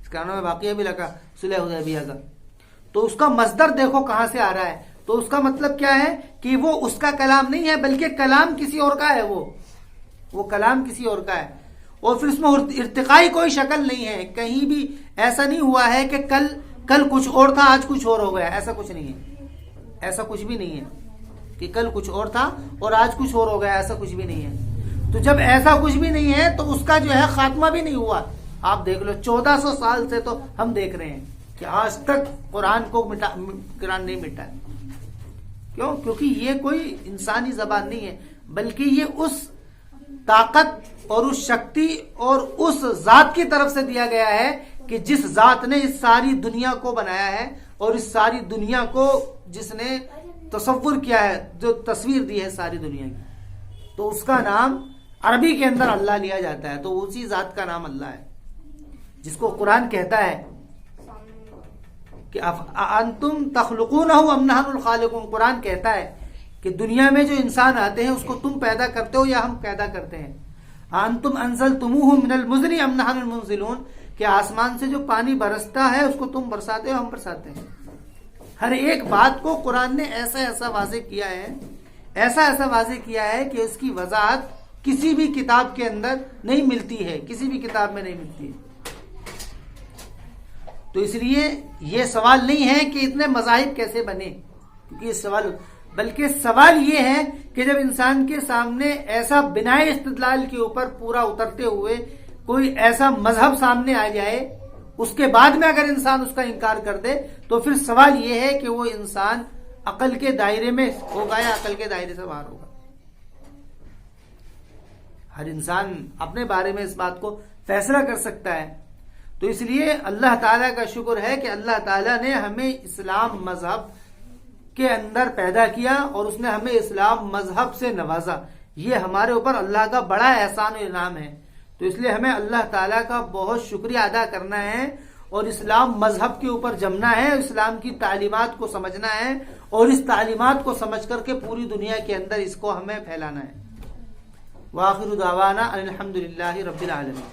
اس قانون میں واقعہ بھی لگا صلح حدیبیہ کا، تو اس کا مصدر دیکھو کہاں سے آ رہا ہے۔ تو اس کا مطلب کیا ہے کہ وہ اس کا کلام نہیں ہے بلکہ کلام کسی اور کا ہے، وہ کلام کسی اور کا ہے، اور پھر اس میں ارتقائی کوئی شکل نہیں ہے، کہیں بھی ایسا نہیں ہوا ہے کہ کل کچھ اور تھا آج کچھ اور ہو گیا، ایسا کچھ نہیں ہے، ایسا کچھ بھی نہیں ہے کہ کل کچھ اور تھا اور آج کچھ اور ہو گیا، ایسا کچھ بھی نہیں ہے۔ تو جب ایسا کچھ بھی نہیں ہے تو اس کا جو ہے خاتمہ بھی نہیں ہوا۔ آپ دیکھ لو 1400 سال سے تو ہم دیکھ رہے ہیں کہ آج تک قرآن نہیں مٹا ہے۔ کیوں؟ کیونکہ یہ کوئی انسانی زبان نہیں ہے، بلکہ یہ اس طاقت اور اس شکتی اور اس ذات کی طرف سے دیا گیا ہے کہ جس ذات نے اس ساری دنیا کو بنایا ہے، اور اس ساری دنیا کو جس نے تصور کیا ہے، جو تصویر دی ہے ساری دنیا کی، تو اس کا نام عربی کے اندر اللہ لیا جاتا ہے، تو اسی ذات کا نام اللہ ہے، جس کو قرآن کہتا ہے کہ انتم تخلقونہ ام نحن الخالقون۔ قرآن کہتا ہے کہ دنیا میں جو انسان آتے ہیں اس کو تم پیدا کرتے ہو یا ہم پیدا کرتے ہیں۔ انتم انزلتموہ من المزن ام نحن المنزلون، کہ آسمان سے جو پانی برستا ہے اس کو تم برساتے ہو ہم برساتے ہیں۔ ہر ایک بات کو قرآن نے ایسا ایسا واضح کیا ہے، ایسا ایسا واضح کیا ہے کہ اس کی وضاحت کسی بھی کتاب کے اندر نہیں ملتی ہے، کسی بھی کتاب میں نہیں ملتی ہے۔ تو اس لیے یہ سوال نہیں ہے کہ اتنے مذاہب کیسے بنے، کیونکہ یہ سوال، بلکہ سوال یہ ہے کہ جب انسان کے سامنے ایسا بنا استدلال کے اوپر پورا اترتے ہوئے کوئی ایسا مذہب سامنے آ جائے، اس کے بعد میں اگر انسان اس کا انکار کر دے تو پھر سوال یہ ہے کہ وہ انسان عقل کے دائرے میں ہوگا یا عقل کے دائرے سے باہر ہوگا۔ ہر انسان اپنے بارے میں اس بات کو فیصلہ کر سکتا ہے۔ تو اس لیے اللہ تعالیٰ کا شکر ہے کہ اللہ تعالیٰ نے ہمیں اسلام مذہب کے اندر پیدا کیا اور اس نے ہمیں اسلام مذہب سے نوازا۔ یہ ہمارے اوپر اللہ کا بڑا احسان و انعام ہے، تو اس لیے ہمیں اللہ تعالیٰ کا بہت شکریہ ادا کرنا ہے اور اسلام مذہب کے اوپر جمنا ہے، اسلام کی تعلیمات کو سمجھنا ہے اور اس تعلیمات کو سمجھ کر کے پوری دنیا کے اندر اس کو ہمیں پھیلانا ہے۔ وآخر دعوانا الحمدللہ رب العالمین۔